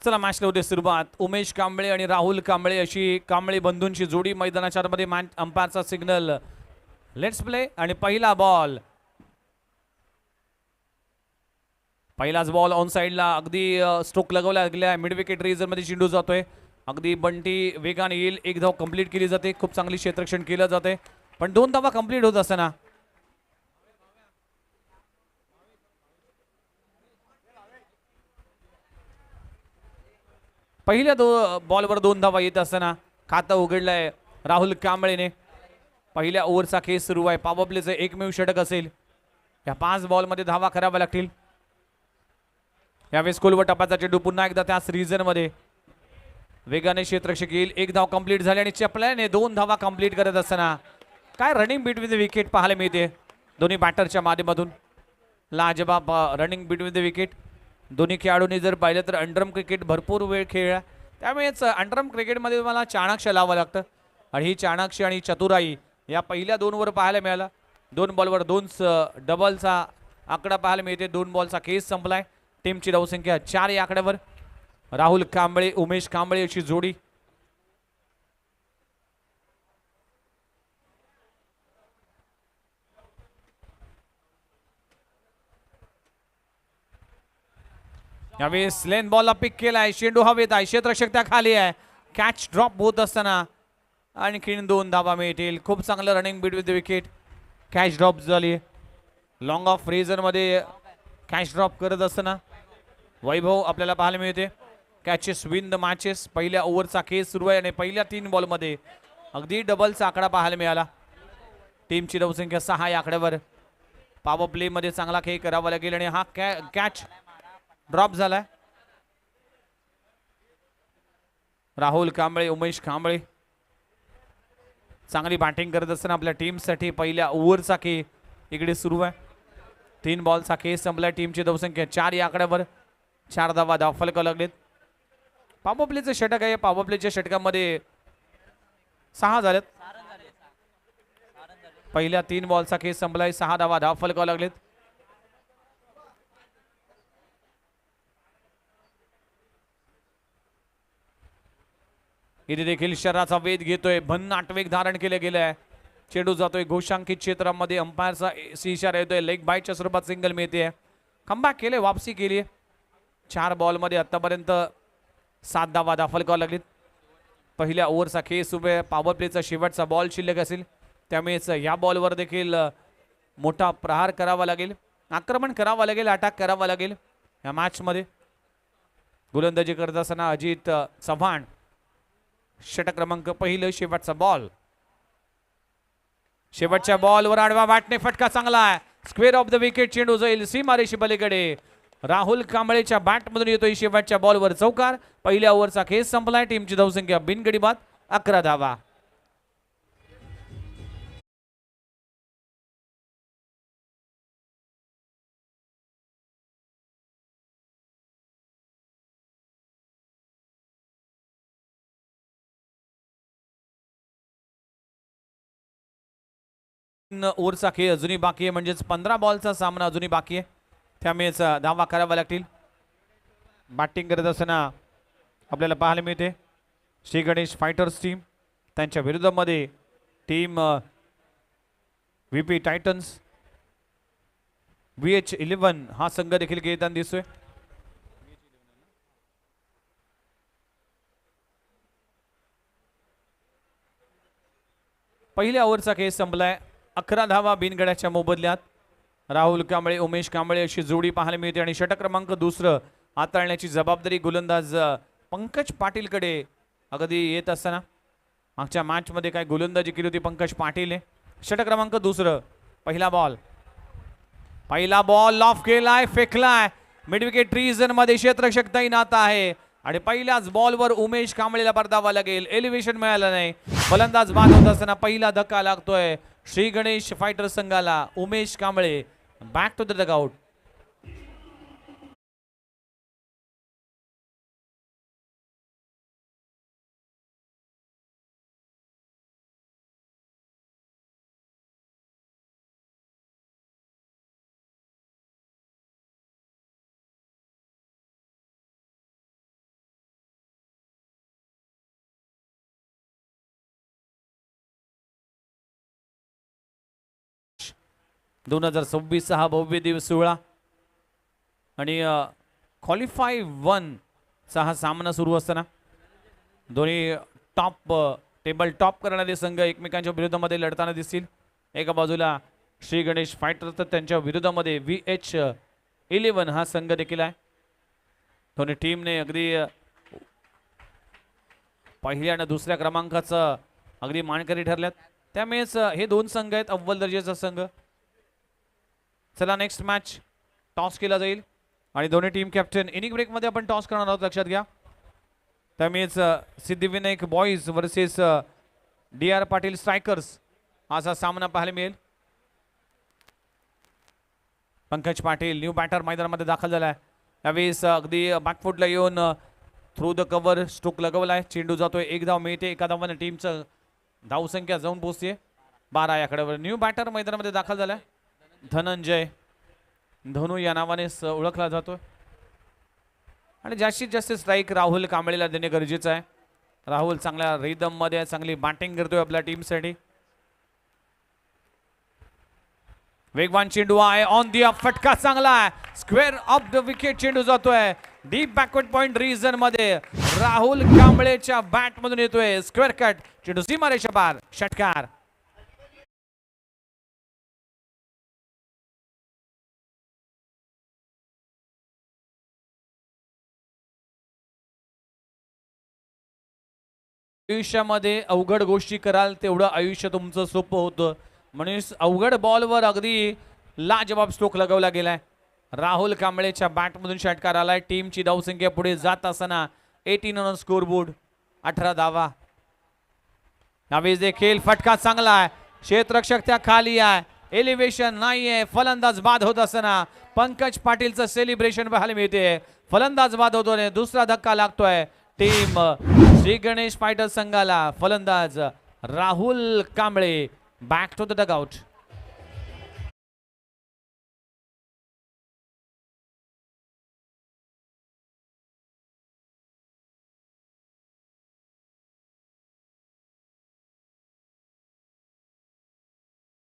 चला मॅचला होते सुरुवात. उमेश कांबळे आणि राहुल कांबळे अशी कांबळे बंधूंची जोडी मैदानाच्या आतमध्ये. अंपायरचा सिग्नल लेट्स प्ले. आणि पहिला बॉल, पहिलाच बॉल ऑन साइडला. अगदी स्ट्रोक लगवला गेला. मिड विकेट रिजन मध्ये चेंडू जातोय. अगदी बंटी वेगाने येईल. एक धाव कंप्लीट केली जाते. खूप चांगली क्षेत्ररक्षण केलं जाते. पण 2 धावा कंप्लीट होत असताना पहिल्या बॉलवर 2 धावा येत असताना खातं उघडलंय राहुल कांबळेने. पहिल्या ओव्हरचा खेळ सुरू आहे. पॉवर प्लेचं एकमेव षटक असेल. या 5 बॉलमध्ये धावा कराव्या लागतील. यावेळेस कोलवर टप्प्याचा चेंडू पुन्हा एकदा त्याच रिजन मध्ये वेगाने क्षेत्ररक्षक येईल. 1 धाव कंप्लीट झाली आणि चपल्याने 2 धावा कंप्लीट करत असताना काय रनिंग बिटवीन द विकेट पाहायला मिळते दोन्ही बॅटरच्या माध्यमातून. लाजबाब रनिंग बिटवीन द विकेट. दोन्ही खेळाडूंनी जर पाहिलं तर अंडरम क्रिकेट भरपूर वेळ खेळला. त्यामुळेच अंडरम क्रिकेटमध्ये मला चाणाक्ष लावावं लागतं. आणि ही चाणाक्ष आणि चतुराई या पहिल्या 2 वर पाहायला मिळाला. 2 बॉलवर 2 डबलचा आकडा पाहायला मिळते. 2 बॉलचा केस संपलाय. टीमची धावसंख्या 4 या आकड्यावर. राहुल कांबळे उमेश कांबळे अशी जोडी. यावेळेस लेन बॉलला पिक केलाय. चेंडू हवेत आहे. क्षेत्ररक्षक त्या खाली आहे. कॅच ड्रॉप होत असताना आणखीन 2 धावा मिळतील. खूप चांगलं running beat with the wicket. Catch drop झाली. लॉंग ऑफ रेझर मध्ये कॅच ड्रॉप करत असताना वैभव आपल्याला पाहायला मिळते. Catches win the matches. पहिल्या ओव्हरचा खेळ सुरू आहे आणि पहिल्या 3 बॉलमध्ये अगदी डबलचा आकडा पाहायला मिळाला. टीमची धावसंख्या 6 या आकड्यावर. पॉवर प्ले मध्ये चांगला खेळ करावा लागेल आणि हा कॅच ड्रॉप झालाय. राहुल कांबळे उमेश कांबळे चांगली बॅटिंग करत असताना आपल्या टीमसाठी पहिल्या ओव्हरचा खेळ इकडे सुरू आहे. 3 बॉलचा खेळ संपला. टीमची धावसंख्या 4 या आकड्यावर. 4 धावा धावफलकावर लागलेत. पॉवर प्लेचं षटक आहे. पॉवर प्लेच्या षटकामध्ये 6 झालेत. पहिल्या 3 बॉलचा खेळ संपलाय. 6 धावा धावफलकावर लागलेत. इथे देखील शरीराचा वेध घेतोय. भन्नाट वेग धारण केले गेले आहे. चेंडू जातोय घोषांकित क्षेत्रामध्ये. अंपायरचा इशारा येतोय. लेग बाईटच्या स्वरूपात सिंगल मिळते. कमबॅक केले. वापसी केली. 4 बॉलमध्ये आतापर्यंत 7 धावा धावफलकावर लागलीत. पहिल्या ओव्हरचा खेळ सुरू आहे. पॉवर प्लेचा शेवटचा बॉल शिल्लक असेल. त्यामुळेच या बॉलवर देखील मोठा प्रहार करावा लागेल. आक्रमण करावा लागेल. अटॅक करावा लागेल. या मॅच मध्ये गोलंदाजी करत असताना अजित चव्हाण. षटक क्रमांक पहिलं. शेवटचा बॉल. शेवटच्या बॉलवर आडवा बॅटने फटका चांगला आहे. Square of the wicket. चेंडू जाईल सीमारेषी पलीकडे. राहुल कांबळेच्या बॅटमधून येतोय शेवटच्या बॉलवर चौकार. पहिल्या ओव्हरचा खेळ संपलाय. टीमची धावसंख्या बिनगडी बाद 11 धावा. ओव्हरचा खेळ अजूनही बाकी आहे. म्हणजेच 15 बॉलचा सामना अजूनही बाकी आहे. त्यामुळेच धावा करावा लागतील. बॅटिंग करत असताना आपल्याला पाहायला मिळते श्री गणेश फायटर्स टीम. त्यांच्या विरोधामध्ये टीम VP टायटन्स VH11 हा संघ देखील खेळताना दिसतोय. पहिल्या ओव्हरचा खेळ संपलाय. 11 धावा बिनगड्याच्या मोबदल्यात. राहुल कांबळे उमेश कांबळे अशी जोडी पाहायला मिळते. आणि षटक क्रमांक 2 हाताळण्याची जबाबदारी गोलंदाज पंकज पाटीलकडे अगदी येत असताना मागच्या मॅच मध्ये काय गोलंदाजी केली होती पंकज पाटीलने. षटक क्रमांक 2 पहिला बॉल. पहिला बॉल लॉफ केलाय. फेकलाय मिड विकेट रिजन मध्ये. क्षेत्ररक्षक तैनात आहे आणि पहिल्याच बॉलवर उमेश कांबळेला परतावा लागेल. एलिव्हेशन मिळालं नाही. फलंदाज बाद होत असताना पहिला धक्का लागतोय श्री गणेश फायटर संघाला. Umesh Kamble back to the dugout. 2026 हा भव्य दिवस सोहळा आणि क्वालिफाय 1 चा हा सामना सुरू असताना दोन्ही टॉप टेबल टॉप करणारे संघ एकमेकांच्या विरोधामध्ये लढताना दिसतील. एका बाजूला श्री गणेश फायटर तर त्यांच्या विरोधामध्ये VH11 हा संघ देखील आहे. दोन्ही टीमने अगदी पहिल्या आणि दुसऱ्या क्रमांकाचं अगदी मानकरी ठरल्यात. त्यामुळेच हे दोन संघ आहेत अव्वल दर्जाचा संघ. चला नेक्स्ट मॅच टॉस केला जाईल आणि दोन्ही टीम कॅप्टन इनिंग ब्रेक मध्ये आपण टॉस करणार आहोत, लक्षात घ्या. त्यामुळेच Siddhivinayak boys versus DR Patil strikers असा सामना पाहायला मिळेल. पंकज पाटील न्यू बॅटर मैदानामध्ये दाखल झाला आहे. यावेळेस अगदी बॅकफुटला येऊन थ्रू द कव्हर स्ट्रोक लगवलाय. चेंडू जातोय, एक धाव मिळते. एका धावाने टीमचं धावसंख्या जाऊन पोहोचते 12 या आकड्यावर. न्यू बॅटर मैदानामध्ये दाखल झालाय धनंजय धनु या नावाने ओळखला जातोय आणि जास्तीत जास्त स्ट्राईक राहुल कांबळेला देणे गरजेचं आहे. राहुल चांगल्या रिदम मध्ये चांगली बॅटिंग करतोय आपल्या टीमसाठी. वेगवान चेंडू आहे ऑन दी फटका चांगला आहे. स्क्वेअर ऑफ द विकेट चेंडू जातोय डीप बॅकवर्ड पॉइंट रिजन मध्ये. राहुल कांबळेच्या बॅट मधून येतोय स्क्वेअर कट चेंडू सीमारेषा पार षटकार. आयुष्यामध्ये अवघड गोष्टी कराल तेवढं आयुष्य तुमचं सोपं होतं. म्हणून अवघड बॉलवर अगदी लाजवाब स्ट्रोक लगवला गेलाय. राहुल कांबळेच्या बॅटमधून षटकार आलाय. टीमची धावसंख्या पुढे जात असताना 18 ऑन स्कोरबोर्ड 18 धावा. यावेळेस देखील फटका चांगला आहे. क्षेत्ररक्षक त्या खाली आहे. एलिव्हेशन नाहीये. फलंदाज बाद होत असताना पंकज पाटीलचं सेलिब्रेशन पाहायला मिळते. फलंदाज बाद होतोय. दुसरा धक्का लागतोय टीम श्री गणेश फायटर संघाला. फलंदाज Rahul Kamble back to the dugout.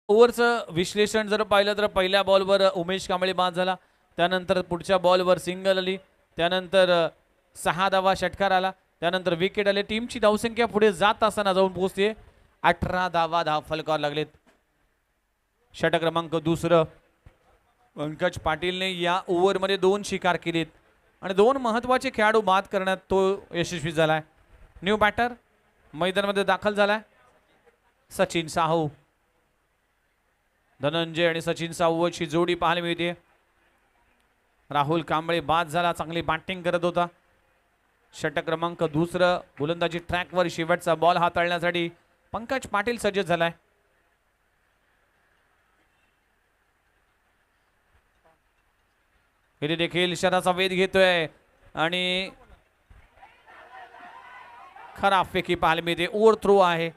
ओव्हरचं विश्लेषण जर पाहिलं तर पहिल्या बॉलवर उमेश कांबळे बाद झाला. त्यानंतर पुढच्या बॉलवर सिंगल आली. त्यानंतर 6 धावा षटकार आला. त्यानंतर विकेट आले. टीमची धावसंख्या पुढे जात असताना जाऊन पोहोचते 18 धावा. फलकावर लागलेत. षटक क्रमांक दुसरं पंकज पाटीलने या ओव्हरमध्ये 2 शिकार केलेत आणि 2 महत्वाचे खेळाडू बाद करण्यात तो यशस्वी झालाय. न्यू बॅटर मैदानामध्ये दाखल झालाय सचिन साहू. धनंजय आणि सचिन साहूची जोडी पाहायला मिळते. राहुल कांबळे बाद झाला. चांगली बॅटिंग करत होता. षटक क्रमांक दुसरं गोलंदाजी ट्रॅकवर शेवटचा बॉल हाताळण्यासाठी पंकज पाटील सज्ज झालाय. इथे देखील शराचा वेध घेतोय आणि खराब फेकी पाहायला मिळते. ओव्हर थ्रो आहे.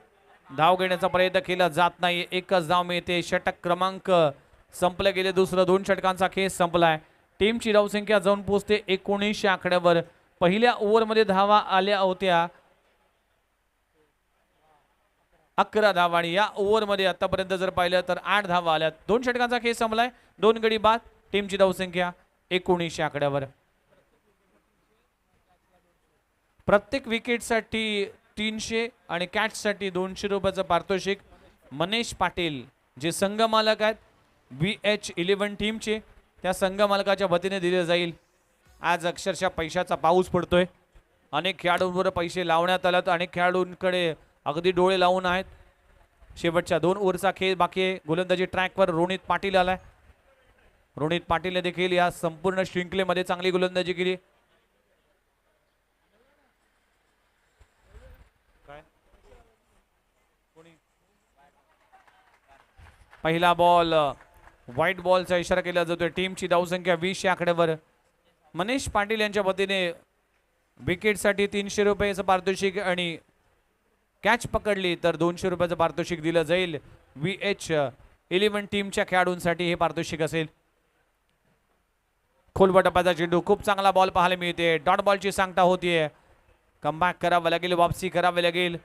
धाव घेण्याचा प्रयत्न केला जात नाही. एकच धाव मिळते. षटक क्रमांक संपले गेले. दुसरं 2 षटकांचा खेळ संपलाय. टीमची धावसंख्या जाऊन पोहोचते 19 आकड्यावर. पहिल्या ओव्हरमध्ये धावा आल्या होत्या 11 धावा आणि या ओव्हरमध्ये आतापर्यंत जर पाहिलं तर 8 धावा आल्या. 2 षटकांचा खेळ संपलाय. 2 गडी बाद. टीमची धावसंख्या 19 आकड्यावर. प्रत्येक विकेटसाठी 300 आणि कॅचसाठी 200 रुपयाचं पारितोषिक मनीष पाटील जे संघ मालक आहेत VH11 टीमचे त्या संघ मालकाच्या वतीने दिले जाईल. आज अक्षरशः पैशाचा पाऊस पडतोय. अनेक खेळाडूंवर पैसे लावण्यात आलेत. अनेक खेळाडूंकडे अगदी डोळे लावून आहेत. शेवटच्या 2 ओव्हरचा खेळ बाकी आहे. गोलंदाजी ट्रॅकवर रोनित पाटील आलाय. रोनित पाटीलने देखील या संपूर्ण शृंखलेमध्ये चांगली गोलंदाजी केली. पहिला बॉल व्हाईट बॉलचा इशारा केला जातोय. टीमची धावसंख्या 20 या आकड्यावर. मनीष पाटील यांच्या वतीने विकेटसाठी 300 रुपयाचं पारितोषिक आणि कॅच पकडली तर 200 रुपयाचं पारितोषिक दिलं जाईल. VH11 टीमच्या खेळाडूंसाठी हे पारितोषिक असेल. खोलवर टप्प्याचा चेंडू. खूप चांगला बॉल पाहायला मिळते. डॉट बॉलची सांगता होतीये. कमबॅक करावं लागेल. वापसी करावी लागेल.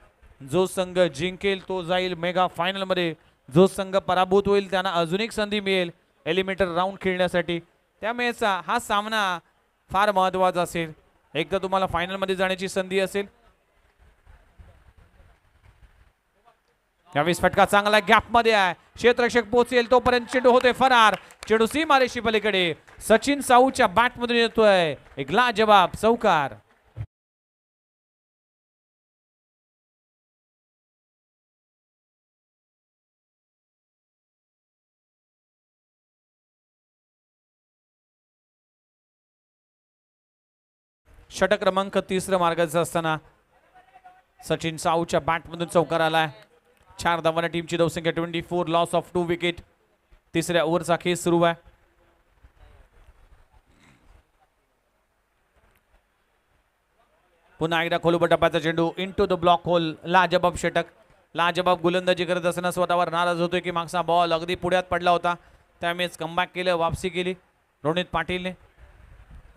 जो संघ जिंकेल तो जाईल मेगा फायनल मध्ये. जो संघ पराभूत होईल त्यांना अजून एक संधी मिळेल एलिमिनेटर राऊंड खेळण्यासाठी. त्यामुळे हा सामना फार महत्वाचा असेल. एक तर तुम्हाला फायनल मध्ये जाण्याची संधी असेल. यावेळेस फटका चांगला गॅप मध्ये आहे. क्षेत्ररक्षक पोहोचेल तोपर्यंत चेंडू होतोय फरार. चेंडू सीमारेषी पलीकडे सचिन साऊच्या बॅट मधून येतोय एक लाजवाब चौकार. षटक क्रमांक 3 मार्गाचा असताना सचिन साऊच्या बॅट मधून चौकार आलाय. 4 धावांना टीमची धावसंख्या 24, लॉस ऑफ 2 विकेट. तिसऱ्या ओव्हरचा खेळ सुरू आहे. पुन्हा एकदा खोलूबर टप्प्याचा चेंडू इनटू द ब्लॉक होल. लाजबाब षटक. लाजबाब गोलंदाजी करत असताना स्वतःवर नाराज होतोय की मागचा बॉल अगदी पुढ्यात पडला होता. त्यामुळेच कमबॅक केलं, वापसी केली रोनित पाटीलने.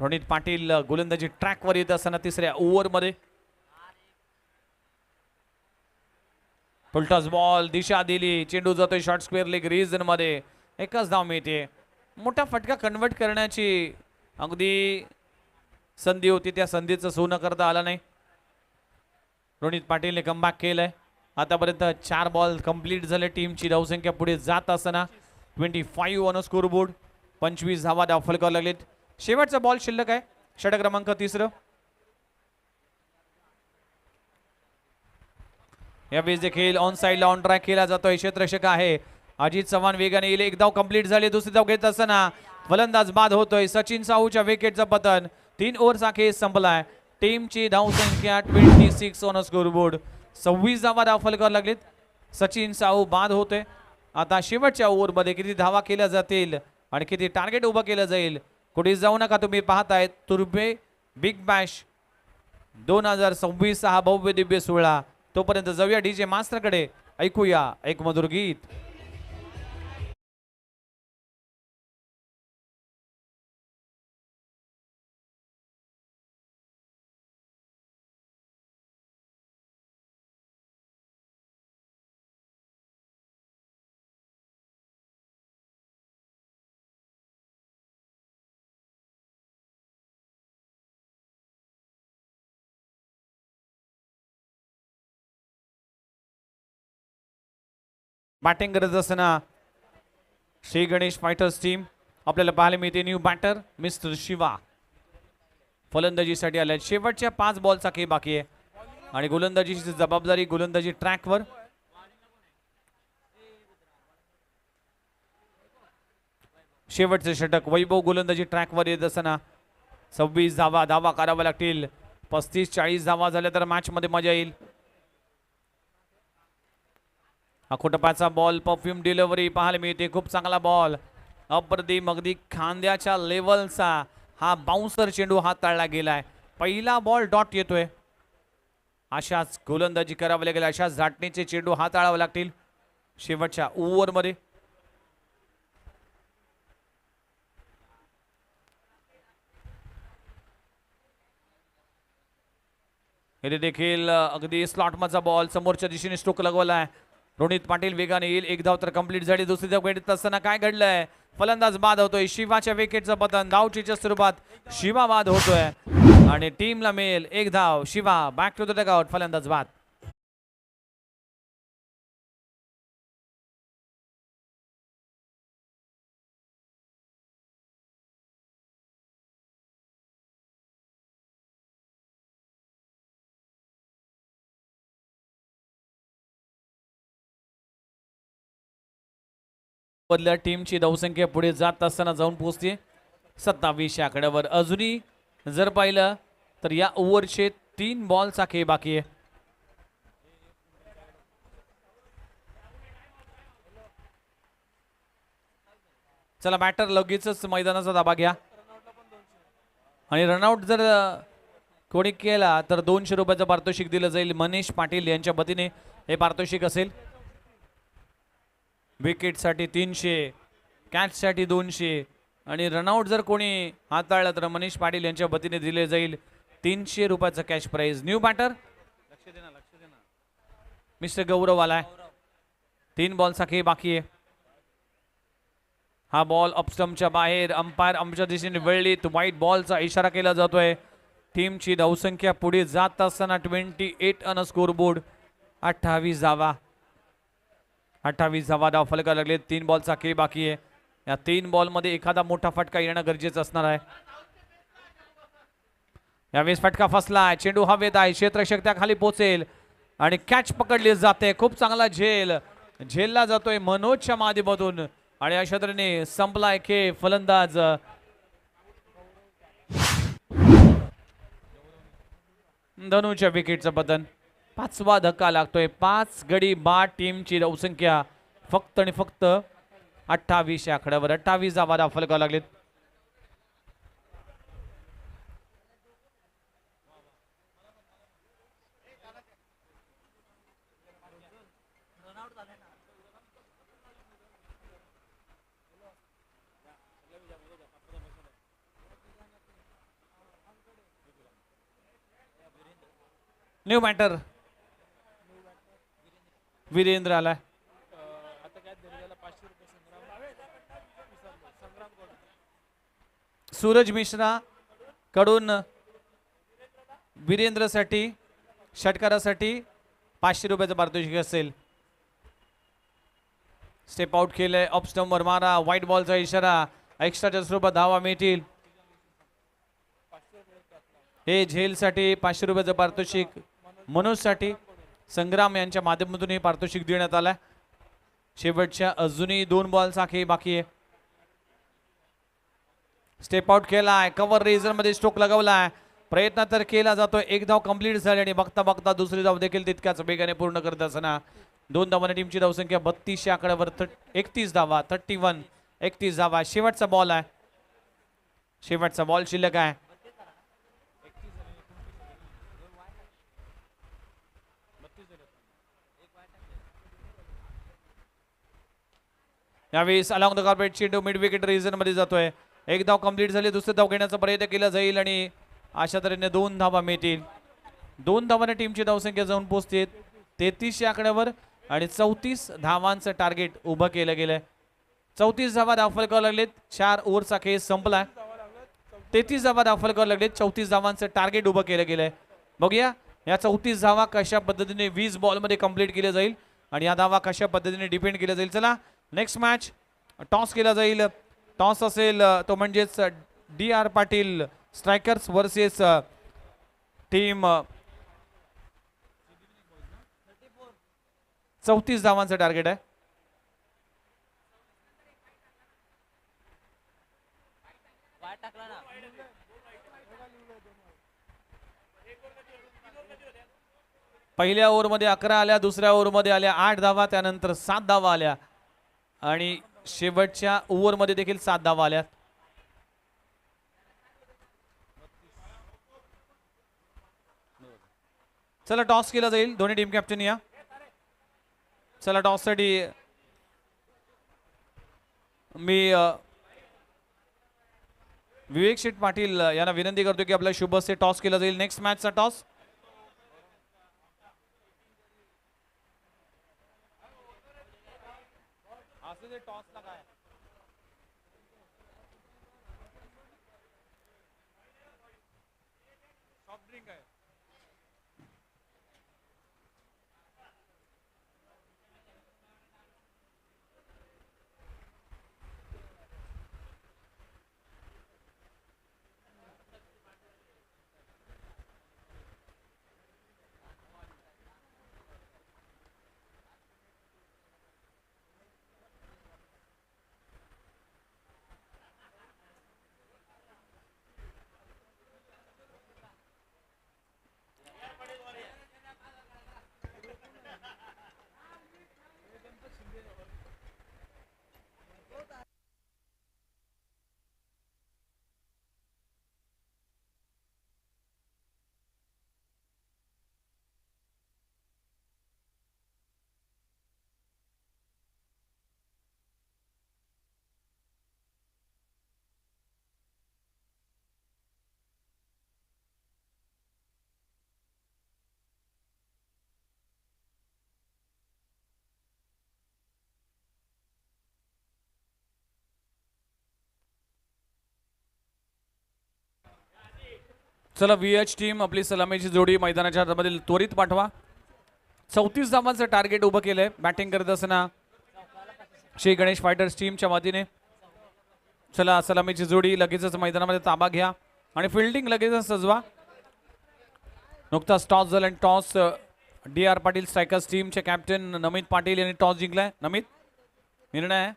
रोनित पाटील गोलंदाजी ट्रॅकवर येत असताना तिसऱ्या ओव्हरमध्ये फुलटॉस बॉल दिशा दिली. चेंडू जातोय शॉर्ट स्क्वेअर लेग रिजन मध्ये. एकच धाव मिळते. मोठा फटका कन्वर्ट करण्याची अगदी संधी होती, त्या संधीचं सोनं करता आलं नाही. रोनित पाटीलने कमबॅक केलंय. आतापर्यंत 4 बॉल कंप्लीट झाले. टीमची धावसंख्या पुढे जात असताना 25 ऑन स्कोर बोर्ड. 25 धावा फलकावर लागलेत. शेवटचा बॉल शिल्लक आहे. षटक क्रमांक 3. यावेळेस देखील ऑन साइडला ऑन ट्रॅक केला जातोय. क्षेत्ररक्षक आहे अजित चव्हाण वेगाने येईल. एक धाव कंप्लीट झाली. दुसरी धाव घेत असताना फलंदाज बाद होतोय. सचिन साऊच्या विकेटचं पतन. 3 ओव्हरचा खेळ संपलाय. टीमची धावसंख्या 26 ऑन स्कोर बोर्ड. 26 धावा फलकावर लागलीत. सचिन साऊ बाद होते. आता शेवटच्या ओव्हरमध्ये किती धावा केल्या जातील आणि किती टार्गेट उभं केलं जाईल. कुठे जाऊ नका, तुम्ही पाहताय तुर्बे बिग बॅश 2026 हा भव्य दिव्य सोहळा. तोपर्यंत जाऊया डीजे मास्टरकडे. ऐकूया एक मधुर गीत. बॅटिंग करत असताना श्री गणेश फायटर्स टीम आपल्याला पाहायला मिळते. न्यू बॅटर मिस्टर शिवा फलंदाजीसाठी आले. शेवटच्या 5 बॉलचा खेळ बाकी आहे आणि गोलंदाजीची जबाबदारी गोलंदाजी ट्रॅकवर. शेवटचे षटक वैभव गोलंदाजी ट्रॅकवर येत असताना 26 धावा कराव्या लागतील. 35-40 धावा झाल्या तर मॅच मध्ये मजा येईल. अखोटपाचा बॉल परफ्यूम डिलिव्हरी पाहायला मिळते. खूप चांगला बॉल. अप्रतिम अगदी खांद्याच्या लेवलचा हा बाउन्सर चेंडू हाताळला गेलाय. पहिला बॉल डॉट येतोय. अशाच गोलंदाजी करावी लागेल. अशाच झाटणीचे चेंडू हाताळावे लागतील शेवटच्या ओव्हरमध्ये. इथे देखील अगदी स्लॉट मधचा बॉल समोरच्या दिशेने स्ट्रोक लगवलाय. रोनित पाटील वेगाने येईल. 1 धाव तर कंप्लीट झाली. दुसरी धाव घेत असताना काय घडलंय. फलंदाज बाद होतोय. शिवाच्या विकेटचं पतन. धावचीच्या स्वरूपात शिवा बाद होतोय आणि टीमला मिळेल 1 धाव. Shiva back to the dugout. फलंदाज बाद. बदल्या टीमची धावसंख्या पुढे जात असताना जाऊन पोहोचते 27 या आकड्यावर. अजूनही जर पाहिलं तर या ओव्हरचे 3 बॉलचा खेळ बाकी आहे. चला बॅटर लगेचच मैदानाचा दाबा घ्या आणि रनआउट जर कोणी केला तर 200 रुपयाचं पारितोषिक दिलं जाईल. मनीष पाटील यांच्या वतीने हे पारितोषिक असेल. विकेटसाठी 300, कॅचसाठी 200 आणि रनआउट जर कोणी हाताळलं तर मनीष पाटील यांच्या वतीने दिले जाईल 300 रुपयाचं cash prize. New batter mister Gaurav आलाय. 3 बॉलचा खेळ बाकी आहे. हा बॉल अपस्टम्पच्या बाहेर, अंपायर आमच्या दिशेने वळलीत. व्हाईट बॉलचा इशारा केला जातोय. टीमची धावसंख्या पुढे जात असताना 28 ऑन स्कोर बोर्ड. 28 धावा, 28 धावा धाव फलका लागले. 3 बॉलचा खेळ बाकी आहे. या 3 बॉल मध्ये एखादा मोठा फटका येणं गरजेचं असणार आहे. यावेळेस फटका फसला, चेंडू हवेत आहे, क्षेत्ररक्षक त्या खाली पोहोचेल आणि कॅच पकडली जाते. खूप चांगला झेलला जातोय मनोजच्या माध्यमातून आणि अशा तऱ्हेने संपलाय खेळ. फलंदाज धनुच्या विकेटचं पतन. 5वा धक्का लागतोय. 5 गडी बाद. टीमची धावसंख्या फक्त आणि फक्त 28 या आकड्यावर. 28 धावा धाव फलकावर लागलेत. न्यू मॅटर वीरेंद्र आलाय. सूरज मिश्रा कडून वीरेंद्रसाठी षटकारासाठी 500 रुपयाचं पारितोषिक असेल. स्टेप आउट केलंय. ऑफ स्टंपवर मारा. व्हाईट बॉलचा इशारा. एक्स्ट्राच्या स्वरूपात धावा मिळतील. हे झेलसाठी 500 रुपयाचं पारितोषिक मनोजसाठी संग्राम यांच्या माध्यमातून हे पारितोषिक देण्यात आलं. शेवटच्या अजूनही 2 बॉलचा खेळ बाकी आहे. स्टेप आउट केलाय. कव्हर रेझर मध्ये स्ट्रोक लगावलाय. प्रयत्न तर केला जातोय. 1 धाव कंप्लीट झाली आणि बघता बघता दुसरी धाव देखील तितक्याच वेगाने पूर्ण करत असताना 2 धावांनी टीमची धावसंख्या 32 या आकड्यावर. 31 धावा, 31, 31 धावा. शेवटचा बॉल आहे. शेवटचा बॉल शिल्लक आहे. यावेळेस अलॉंग द कार्पेट चेंडू मिड विकेट रिजन मध्ये जातोय. 1 धाव कंप्लीट झाली. दुसरी धाव घेण्याचा प्रयत्न केला जाईल आणि अशा तऱ्हेने 2 धावा मिळतील. 2 धावांनी टीमची धावसंख्या जाऊन पोहोचते 33 या आकड्यावर आणि 34 धावांचं टार्गेट उभं केलं गेलंय. 34 धावा धाव फलकावर लागलेत. 4 ओव्हरचा खेळ संपलाय. 33 धावा धाव फलकावर लागलेत. 34 धावांचं टार्गेट उभं केलं गेलंय. बघूया या 34 धावा कशा पद्धतीने 20 बॉल मध्ये कंप्लीट केल्या जाईल आणि या धावा कशा पद्धतीने डिपेंड केल्या जाईल. चला नेक्स्ट मॅच टॉस केला जाईल. टॉस असेल तो म्हणजेच DR Patil strikers versus team 34 धावांचं टार्गेट आहे. पहिल्या ओव्हरमध्ये 11 आल्या. दुसऱ्या ओव्हरमध्ये आल्या 8 धावा. त्यानंतर 7 धावा आल्या आणि शेवटच्या ओव्हरमध्ये देखील 7 धावा आल्या. चला टॉस केला जाईल. दोन्ही टीम कॅप्टन या. चला टॉस साठी मी विवेक शेठ पाटील यांना विनंती करतो की आपल्या शुभ हस्ते टॉस केला जाईल. नेक्स्ट मॅचचा टॉस चला VH टीम आपली सलामीची जोडी मैदानाच्या आतमध्ये त्वरित पाठवा. 34 धावांचं टार्गेट उभं केलंय बॅटिंग करत असताना श्री गणेश फायटर्स टीमच्या वतीने. चला सलामीची जोडी लगेचच मैदानामध्ये ताबा घ्या आणि फिल्डिंग लगेचच सजवा. नुकताच टॉस झाला आणि टॉस DR पाटील स्ट्रायकर्स टीमचे कॅप्टन नमित पाटील यांनी टॉस जिंकलाय. नमित, निर्णय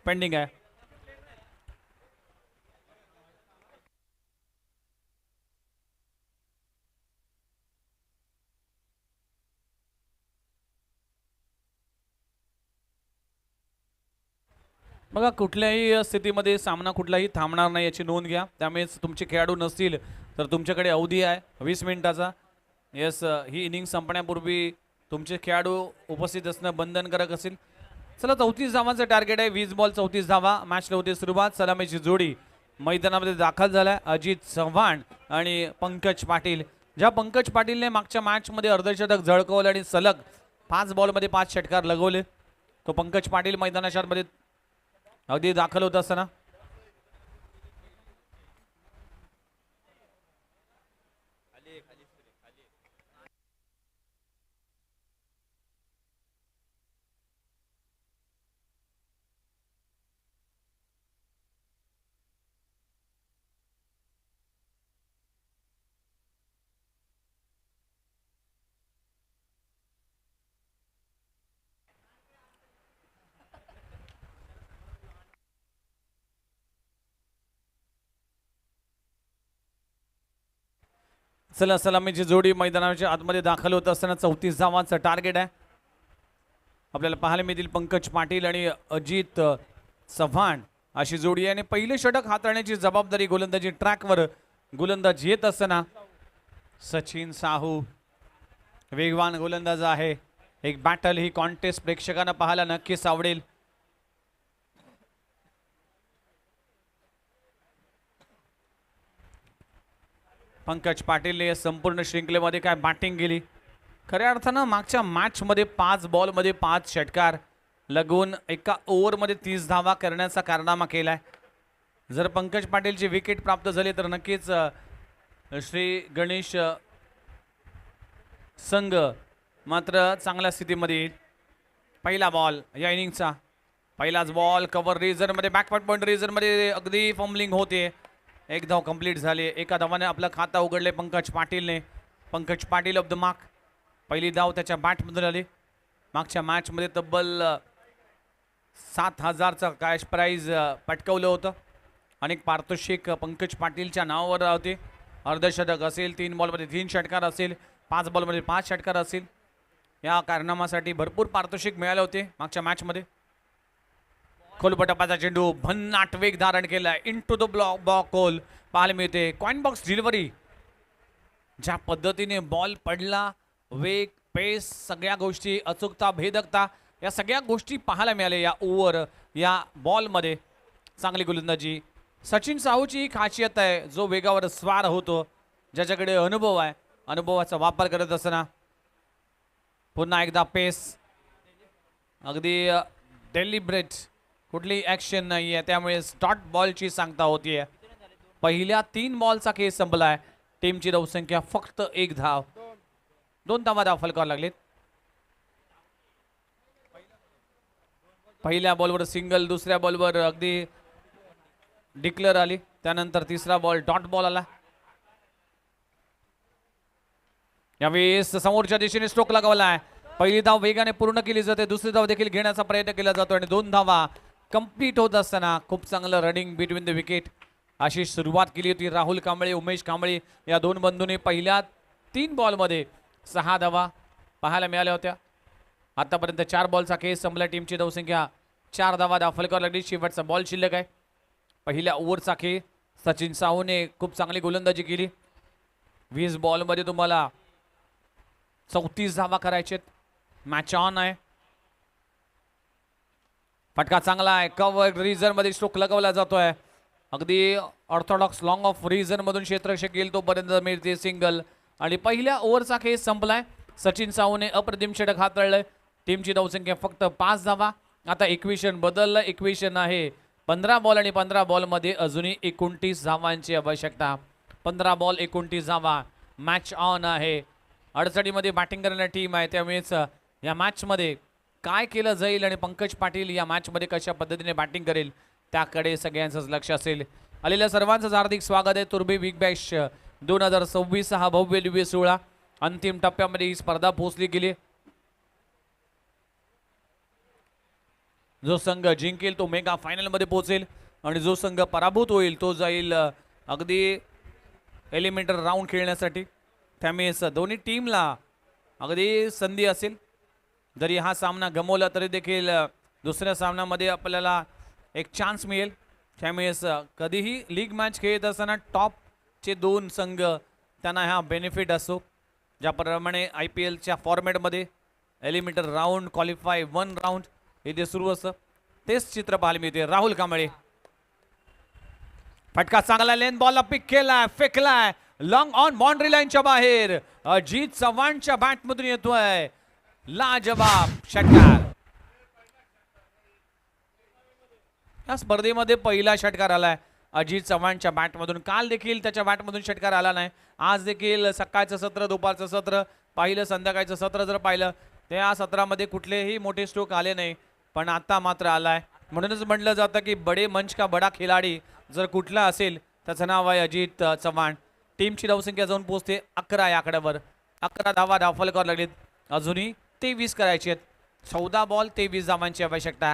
पेंडिंग आहे. बघा, कुठल्याही स्थितीमध्ये सामना कुठलाही थांबणार नाही याची नोंद घ्या. त्यामुळेच तुमचे खेळाडू नसतील तर तुमच्याकडे अवधी आहे 20 मिनिटाचा. येस, ही इनिंग संपण्यापूर्वी तुमचे खेळाडू उपस्थित असणं बंधनकारक असेल. चला 34 धावांचं टार्गेट आहे. 20 बॉल 34 धावा. मॅचला होती सुरुवात. सलामीची जोडी मैदानामध्ये दाखल झालाय अजित चव्हाण आणि पंकज पाटील. ज्या पंकज पाटीलने मागच्या मॅचमध्ये अर्धशतक झळकवलं आणि सलग 5 बॉलमध्ये 5 षटकार लगवले, तो पंकज पाटील मैदानाच्या आतमध्ये अगदी दाखल होत असताना चला सलामीची जोडी मैदानाच्या आतमध्ये दाखल होत असताना 34 धावांचं टार्गेट आहे. आपल्याला पाहायला मिळतील पंकज पाटील आणि अजित चव्हाण अशी जोडी आहे. आणि पहिले षटक हाताळण्याची जबाबदारी गोलंदाजी ट्रॅकवर गोलंदाज येत असताना सचिन साहू वेगवान गोलंदाज आहे. एक बॅटल, ही कॉन्टेस्ट प्रेक्षकांना पाहायला नक्कीच आवडेल. पंकज पाटीलने संपूर्ण श्रृंखलेमध्ये काय बॅटिंग केली. खऱ्या अर्थानं मागच्या मॅचमध्ये 5 बॉलमध्ये 5 षटकार लगवून एका ओव्हरमध्ये 30 धावा करण्याचा कारनामा केलाय. जर पंकज पाटीलची विकेट प्राप्त झाली तर नक्कीच श्री गणेश संघ मात्र चांगल्या स्थितीमध्ये येईल. पहिला बॉल या इनिंगचा, पहिलाच बॉल कव्हर रिझनमध्ये, बॅकवर्ड पॉइंट रिझनमध्ये अगदी फंबलिंग होते. एक धाव कंप्लीट झाली. एका धावाने आपलं खाता उघडले पंकज पाटीलने. Pankaj Patil off the mark. पहिली धाव त्याच्या बॅटमधून आली. मागच्या मॅचमध्ये तब्बल 7,000चं कॅश प्राईज पटकवलं होतं. अनेक पारितोषिक पंकज पाटीलच्या नावावर होते. अर्धशतक असेल, 3 बॉलमध्ये 3 षटकार असेल, 5 बॉलमध्ये 5 षटकार असेल. या कारनामासाठी भरपूर पारितोषिक मिळाले होते मागच्या मॅचमध्ये. खोलपटापाचा चेंडू भन्नाट वेग धारण केलाय. इनटू द बॉक होल पाहायला मिळते. Coin box delivery. ज्या पद्धतीने बॉल पडला, वेग, पेस, सगळ्या गोष्टी, अचूकता, भेदकता, या सगळ्या गोष्टी पाहायला मिळाल्या या ओव्हर, या बॉलमध्ये. चांगली गोलंदाजी. सचिन साहूची खासियत आहे, जो वेगावर स्वार होतो, ज्याच्याकडे अनुभव आहे, अनुभवाचा वापर करत असताना पुन्हा एकदा पेस, अगदी डेलिब्रेट, कुठली ॲक्शन नाही आहे, त्यामुळे स्टॉट बॉलची सांगता होतीये. पहिल्या 3 बॉलचा खेळ संपलाय. टीमची धावसंख्या फक्त 1 धाव. 2 धावा दाखल करावे लागलेत. पहिल्या बॉलवर सिंगल, दुसऱ्या बॉलवर अगदी डिक्लेअर आली. त्यानंतर तिसरा बॉल डॉट बॉल आला. यावेळेस समोरच्या दिशेने स्ट्रोक लगावलाय. पहिली धाव वेगाने पूर्ण केली जाते, दुसरी धाव देखील घेण्याचा प्रयत्न केला जातो आणि 2 धावा कंप्लीट होत असताना खूप चांगलं रनिंग बिटवीन द विकेट अशी सुरुवात केली होती राहुल कांबळे, उमेश कांबळे या 2 बंधूंनी. पहिल्या 3 बॉलमध्ये 6 धावा पाहायला मिळाल्या होत्या. आतापर्यंत 4 बॉलचा खेळ संपला. टीमची धावसंख्या 4 धावा दाखल करावी लागली. शेवटचा बॉल शिल्लक आहे. पहिल्या ओव्हरचा खेळ सचिन साहूने खूप चांगली गोलंदाजी केली. 20 बॉलमध्ये तुम्हाला 34 धावा करायचेत. मॅच ऑन आहे. फटका चांगला आहे. कव्हर रिझन मध्ये स्ट्रोक लगावला जातोय. अगदी ऑर्थोडॉक्स लॉंग ऑफ रिझन मधून क्षेत्ररक्षक येईल तोपर्यंत मिळते सिंगल आणि पहिल्या ओव्हरचा खेळ संपलाय. सचिन साहूने अप्रतिम षटक हाताळलंय. टीमची धावसंख्या फक्त 5 धावा. आता इक्वेशन बदललं. इक्वेशन आहे 15 बॉल आणि 15 बॉलमध्ये अजूनही 29 धावांची आवश्यकता. 15 बॉल 29 धावा. मॅच ऑन आहे. अडचणीमध्ये बॅटिंग करणारी टीम आहे, त्यामुळेच या मॅचमध्ये काय केलं जाईल आणि पंकज पाटील या मॅचमध्ये कशा पद्धतीने बॅटिंग करेल त्याकडे सगळ्यांचंच लक्ष असेल. आलेल्या सर्वांचं हार्दिक स्वागत आहे. तुर्बे बिग बॅश 2026 हा भव्य दिव्य सोहळा अंतिम टप्प्यामध्ये ही स्पर्धा पोहोचली गेली. जो संघ जिंकेल तो मेगा फायनल मध्ये पोहोचेल आणि जो संघ पराभूत होईल तो जाईल अगदी एलिमिनेटर राऊंड खेळण्यासाठी. त्यामुळे दोन्ही टीमला अगदी संधी असेल. जरी हा सामना गमावला तरी देखील दुसऱ्या सामन्यामध्ये आपल्याला एक चान्स मिळेल. त्यामुळे कधीही लीग मॅच खेळत असताना टॉपचे दोन संघ त्यांना हा बेनिफिट असतो. ज्याप्रमाणे IPLच्या फॉर्मॅटमध्ये एलिमिनेटर राऊंड, क्वालिफाय 1 राऊंड इथे सुरू असतं, तेच चित्र पाहायला मिळते. राहुल कांबळे फटका चांगला, लेन बॉलला पिक केलाय, फेकलाय लॉंग ऑन बाउंड्री लाईनच्या बाहेर. अजित चव्हाणच्या बॅटमधून येतोय लाजवाब षटकार. या स्पर्धेमध्ये पहिला षटकार आलाय अजित चव्हाणच्या बॅटमधून. काल देखील त्याच्या बॅटमधून षटकार आला नाही. आज देखील सकाळचं सत्र, दुपारचं सत्र पाहिलं, संध्याकाळचं सत्र जर पाहिलं त्या सत्रामध्ये कुठलेही मोठे स्ट्रोक आले नाही, पण आता मात्र आलाय. म्हणूनच म्हटलं जातं की बडे मंच का बडा खिलाडी जर कुठला असेल त्याचं नाव आहे अजित चव्हाण. टीमची धावसंख्या जाऊन पोहोचते 11 या आकड्यावर. 11 धावा धावफलकावर लागलीत. अजूनही 23 करायचे आहेत. 14 बॉल 23 धावांची आवश्यकता.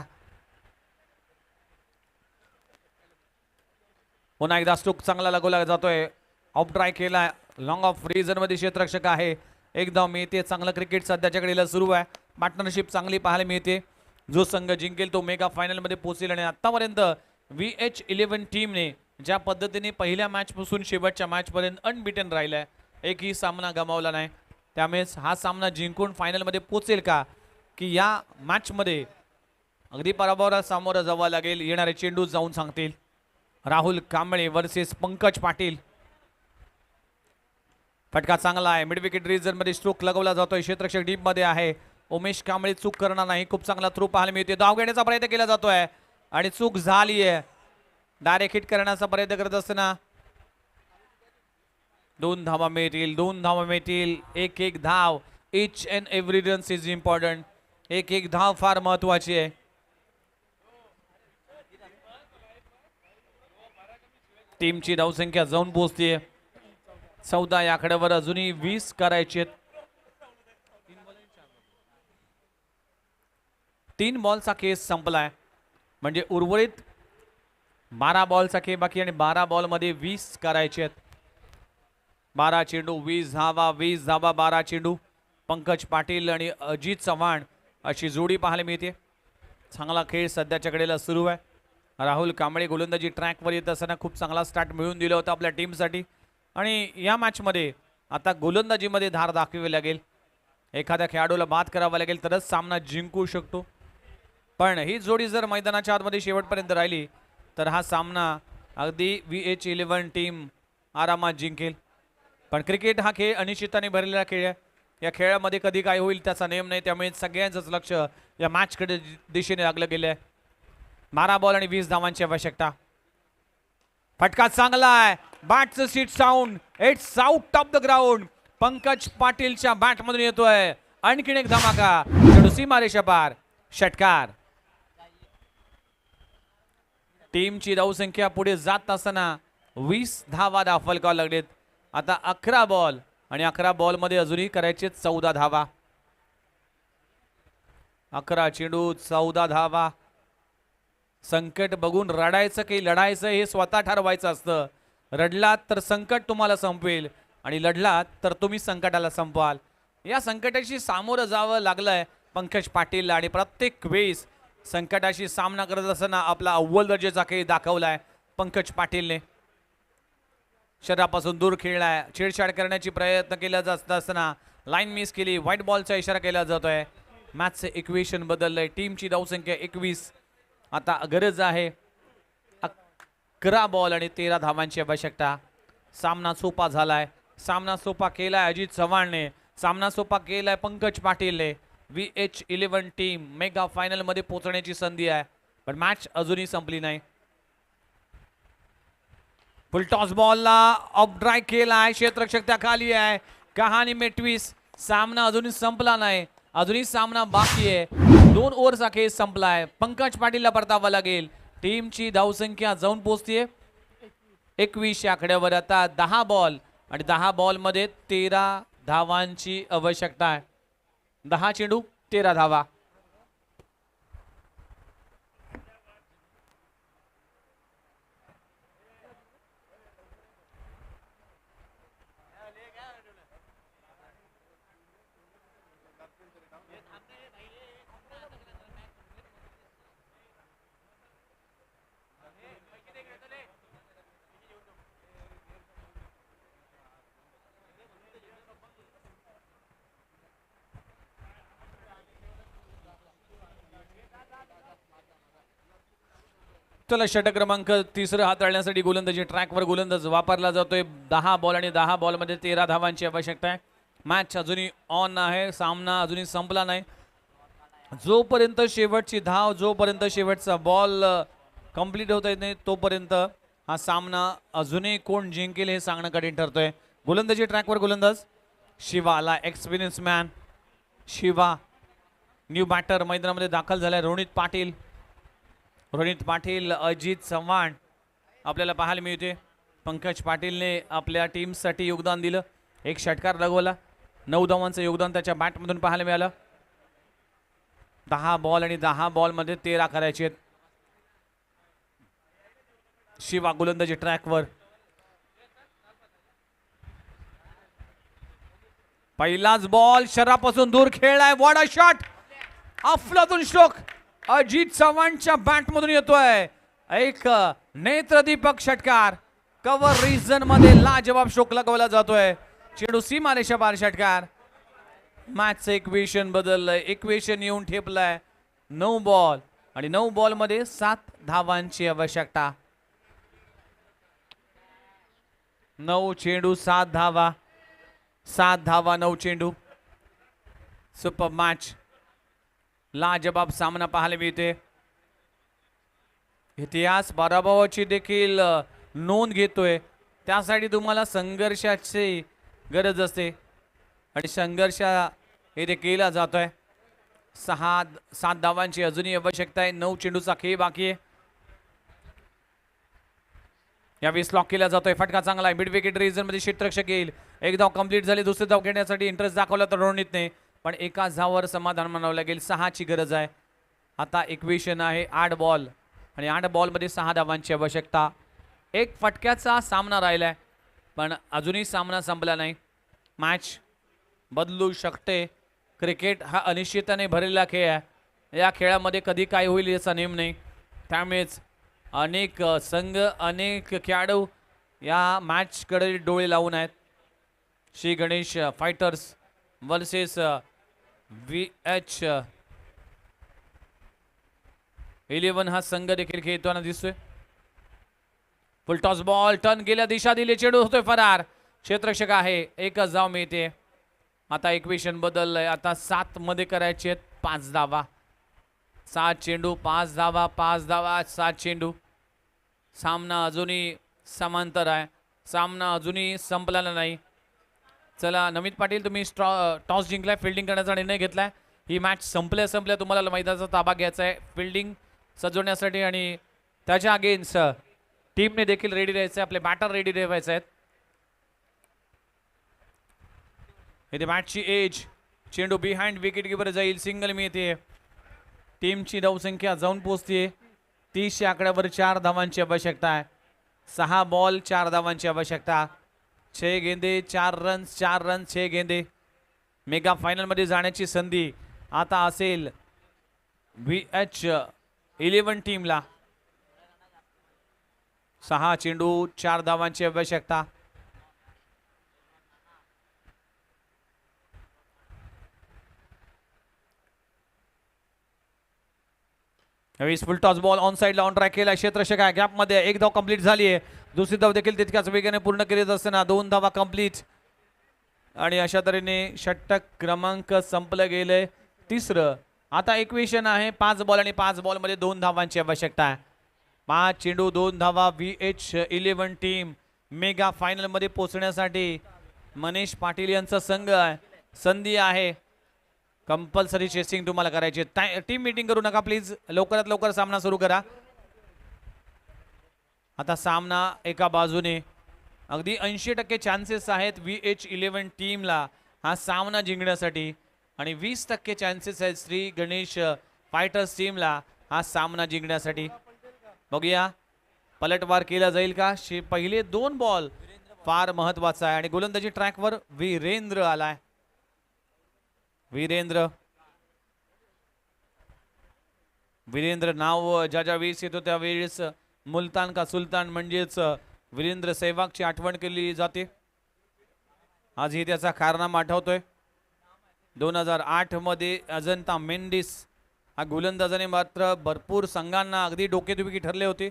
पुन्हा एकदा स्ट्रोक चांगला लगवला जातोय. ऑफ ट्राय केला, लॉंग ऑफ रिजन मध्ये क्षेत्ररक्षक आहे. एकदम मिळते. चांगलं क्रिकेट सध्याच्याकडे सुरू आहे. पार्टनरशिप चांगली पाहायला मिळते. जो संघ जिंकेल तो मेगा फायनल मध्ये पोहोचेल. आणि आतापर्यंत VH11 टीमने ज्या पद्धतीने पहिल्या मॅच पासून शेवटच्या मॅच पर्यंत अनबिटन राहिलाय, एकही सामना गमावला नाही. त्यामुळेच हा सामना जिंकून फायनल मध्ये पोहोचेल का, की या मॅच मध्ये अगदी पराभवाला सामोरं जावं लागेल, येणारे चेंडू जाऊन सांगतील. राहुल कांबळे वर्सेस पंकज पाटील. फटका चांगला आहे. मिड विकेट रिजन मध्ये स्ट्रोक लगवला जातोय. क्षेत्ररक्षक डीप मध्ये आहे. उमेश कांबळे चूक करणार नाही. खूप चांगला थ्रो पाहायला मिळते. धाव घेण्याचा प्रयत्न केला जातोय आणि चूक झाली आहे. डायरेक्ट हिट करण्याचा प्रयत्न करत असताना 2 धावा मिळतील. 2 धावा मिळतील. एक धाव. Each and every runs is important. एक धाव फार महत्वाची आहे. टीमची धावसंख्या जाऊन पोहोचते 14 या आकड्यावर. अजूनही 20 करायचे. 3 बॉलचा केस संपलाय. म्हणजे उर्वरित 12 बॉलचा खेळ बाकी आणि 12 बॉल मध्ये 20 करायचे आहेत. 12 चेंडू 20 धावा. 20 धावा 12 चेंडू. पंकज पाटील आणि अजित चव्हाण अशी जोडी पाहायला मिळते. चांगला खेळ सध्याच्या कडेला सुरू आहे. राहुल कांबळे गोलंदाजी ट्रॅकवर येत असताना खूप चांगला स्टार्ट मिळून दिला होता आपल्या टीमसाठी. आणि या मॅचमध्ये आता गोलंदाजीमध्ये धार दाखवावी लागेल. एखाद्या खेळाडूला बाद करावा लागेल तरच सामना जिंकू शकतो. पण ही जोडी जर मैदानाच्या आतमध्ये शेवटपर्यंत राहिली तर हा सामना अगदी VH11 टीम आरामात जिंकेल. पण क्रिकेट हा खेळ अनिश्चितताने भरलेला खेळ आहे. या खेळामध्ये कधी काय होईल त्याचा नियम नाही. त्यामुळे सगळ्यांचंच लक्ष या मॅचकडे दिशेने लागलं गेलं आहे. 12 बॉल आणि 20 धावांची आवश्यकता. फटका चांगला आहे. बॅटचं sweet sound. It's out of the ground. Pankaj पाटीलच्या बॅटमधून येतोय आणखीन एक धमाका. चेंडू सीमारेषा पार. षटकार. टीमची धावसंख्या पुढे जात असताना 20 धावा धावफलकावर लागलेत. आता 11 बॉल आणि 11 बॉल मध्ये अजूनही करायचे 14 धावा. 11 चेंडू 14 धावा. संकट बघून रडायचं की लढायचं हे स्वतः ठरवायचं असतं. रडलात तर संकट तुम्हाला संपवेल आणि लढलात तर तुम्ही संकटाला संपवाल. या संकटाशी सामोरं जावं लागलंय पंकज पाटील आणि प्रत्येक वेळेस संकटाशी सामना करत असताना आपला अव्वल दर्जाचा खेळ दाखवलाय पंकज पाटीलने. शरीरापासून दूर खेळलाय. छेडछाड करण्याची प्रयत्न केला जात असताना लाईन मिस केली. व्हाईट बॉलचा इशारा केला जातोय. मॅचचे इक्वेशन बदललंय. टीमची धावसंख्या 21. आता गरज आहे 11 बॉल आणि 13 धावांची आवश्यकता. सामना सोपा झालाय. सामना सोपा केलाय अजित चव्हाणने. सामना सोपा केलाय पंकज पाटीलने. VH11 टीम मेगा फायनल मध्ये पोहोचण्याची संधी आहे. पण मॅच अजूनही संपली नाही. फुल टॉस बॉलला ऑफ ड्राय केलाय, क्षेत्ररक्षक त्या खाली आहे. कहाणी में ट्विस्ट. सामना अजूनही संपला नाही, अजूनही सामना बाकी आहे. 2 ओव्हरचा खेळ संपलाय. पंकज पाटीलला परतावा लागेल. टीमची धावसंख्या जाऊन पोहोचतीये 21 आकड्यावर. आता 10 बॉल आणि 10 बॉल मध्ये 13 धावांची आवश्यकता आहे. 10 चेंडू 13 धावा. चला षटक क्रमांक 3 हाताळण्यासाठी गोलंदाजी ट्रॅकवर गोलंदाज वापरला जातोय. 10 बॉल आणि 10 बॉल मध्ये 13 धावांची आवश्यकता आहे. मॅच अजूनही ऑन आहे, सामना अजूनही संपला नाही. जोपर्यंत शेवटची धाव, जोपर्यंत शेवटचा बॉल कंप्लीट होत नाही तोपर्यंत हा सामना अजूनही कोण जिंकेल हे सांगणं कठीण ठरतोय. गोलंदाजी ट्रॅकवर गोलंदाज शिवा आला, experience man Shiva. New batter मैदानामध्ये दाखल झालाय. रोहित पाटील, अजित चव्हाण आपल्याला पाहायला मिळते. पंकज पाटीलने आपल्या टीमसाठी योगदान दिलं, एक षटकार लगवला. 9 धावांचं योगदान त्याच्या बॅटमधून पाहायला मिळालं. 10 बॉल आणि 10 बॉल मध्ये 13 करायचे आहेत. शिवा गोलंदाजी ट्रॅकवर. पहिलाच बॉल शरापासून दूर खेळलाय. व्हॉट अ शॉट, अफलातून स्ट्रोक अजित चव्हाणच्या बॅटमधून येतोय. एक नेत्रदीपक षटकार. कव्हर रिजन मध्ये लाजवाब स्ट्रोक लगवला जातोय. चेंडू सीमारेषा पार षटकार. मॅचचं इक्वेशन बदललंय, इक्वेशन येऊन ठेपलंय. 9 बॉल आणि 9 बॉल मध्ये 7 धावांची आवश्यकता. 9 चेंडू 7 धावा. 7 धावा 9 चेंडू. सुपर मॅच, लाजबाब सामना पाहायला मिळते. इतिहास पराभवाची देखील नोंद घेतोय. त्यासाठी तुम्हाला संघर्षाची गरज असते आणि संघर्ष इथे केला जातोय. 7 धावांची अजूनही आवश्यकता आहे. 9 चेंडूचा खेळ बाकी आहे. यावेळी लॉक केला जातोय. फटका चांगला आहे. मिड विकेट रिजन मध्ये क्षेत्ररक्षक येईल. एक धाव कंप्लीट झाली. दुसरी धाव घेण्यासाठी इंटरेस्ट दाखवला तर रोहितने, पण एका धावावर समाधान मानावं लागेल. 6ची गरज आहे. आता इक्वेशन आहे 8 बॉल आणि 8 बॉल मध्ये 6 धावांची आवश्यकता. एक फटक्याचा सामना राहिलाय, पण अजूनही सामना संपला नाही. मॅच बदलू शकते. क्रिकेट हा अनिश्चिततेने भरलेला खेळ आहे. या खेळामध्ये कधी काय होईल याचा नेम नाही. त्यामुळेच अनेक संघ, अनेक खेळाडू या मॅचकडे डोळे लावून आहेत. Shri Ganesh fighters versus VH11 हा संघ देखील खेळताना दिसतोय. फुल टॉस बॉल, टर्न गेल्या, दिशा दिली, चेंडू होतोय फरार. क्षेत्ररक्षक आहे. एकच धाव मिळते. आता इक्वेशन बदललंय. आता 7 मध्ये करायचे आहेत 5 धावा. 7 चेंडू 5 धावा, 5 धावा 7 चेंडू. सामना अजूनही समांतर आहे. सामना अजूनही संपलेला नाही. चला नमित पाटील, तुम्ही टॉस जिंकलाय, फिल्डिंग करण्याचा निर्णय घेतलाय. ही मॅच संपल्या तुम्हाला मैदानाचा ताबा घ्यायचा आहे. फिल्डिंग सजवण्यासाठी आणि त्याच्या अगेन्स्ट टीमने देखील रेडी राहायचं आहे. आपले बॅटर रेडी ठेवायचे आहेत. इथे मॅचची एज. चेंडू बिहाइंड विकेट कीपर जाईल. सिंगल मिळते. टीमची धावसंख्या जाऊन पोहोचते 30 आकड्यावर. 4 धावांची आवश्यकता आहे. 6 बॉल 4 धावांची आवश्यकता. 6 गेंदे 4 रन्स, 4 रन्स 6 गेंदे. मेगा फायनल मध्ये जाण्याची संधी आता असेल VH11 टीमला. 6 चेंडू 4 धावांची आवश्यकता. फुल टॉस बॉल ऑन साइडला ऑन ट्रॅक केला. क्षेत्ररक्षक आहे गॅप मध्ये. एक धाव कंप्लीट झाली आहे. दुसरी धाव देखील तितक्याच वेगाने पूर्ण करीत असताना 2 धावा कंप्लीट आणि अशा तऱ्हेने षटक क्रमांक संपलं गेलंय 3रं. आता इक्वेशन आहे 5 बॉल आणि 5 बॉल मध्ये 2 धावांची आवश्यकता आहे. 5 चेंडू 2 धावा. VH11 टीम मेगा फायनल मध्ये पोहोचण्यासाठी मनीष पाटील यांचा संघ आहे, संधी आहे. कंपल्सरी चेसिंग तुम्हाला करायची. टीम मीटिंग करू नका प्लीज, लवकरात लवकर सामना सुरू करा. आता सामना एका बाजूने अगदी 80% चान्सेस आहेत VH11 टीमला हा सामना जिंकण्यासाठी आणि 20% चान्सेस आहेत श्री गणेश फायटर्स टीमला हा सामना जिंकण्यासाठी. बघूया पलटवार केला जाईल का. पहिले 2 बॉल फार महत्वाचा आहे आणि गोलंदाजी ट्रॅकवर वीरेंद्र आलाय. वीरेंद्र नाव ज्या वेळेस येतो त्यावेळेस मुलतान का सुलतान म्हणजेच वीरेंद्र सहवागची आठवण केली जाते. आजही त्याचा कारनामा आठवतोय. 2008 मध्ये अजंता मेंडिस हा गोलंदाजाने मात्र भरपूर संघांना अगदी डोकेदुखी ठरले होते.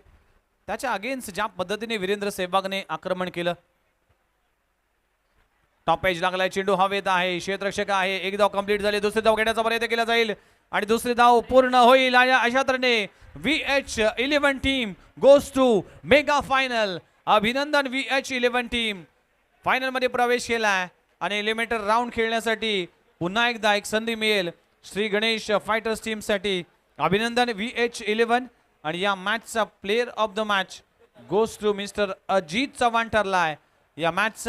त्याच्या अगेन्स्ट ज्या पद्धतीने वीरेंद्र सहवागने आक्रमण केलं. टॉप एज लागलाय, चेंडू हवेत आहे, क्षेत्ररक्षक आहे. एक धाव कंप्लीट झाली, दुसरी धाव घेण्याचा प्रयत्न केला जाईल आणि दुसरी धाव पूर्ण होईल. अशा तऱ्हेने VH11 team goes to mega final. अभिनंदन VH11 टीम फायनल मध्ये प्रवेश केलाय आणि एलिमिनेटर राऊंड खेळण्यासाठी पुन्हा एकदा एक संधी मिळेल श्री गणेश फायटर्स टीम साठी. अभिनंदन VH11. आणि या मॅचचा player of the match goes to mister Ajit Chavan ठरलाय. या मॅचचा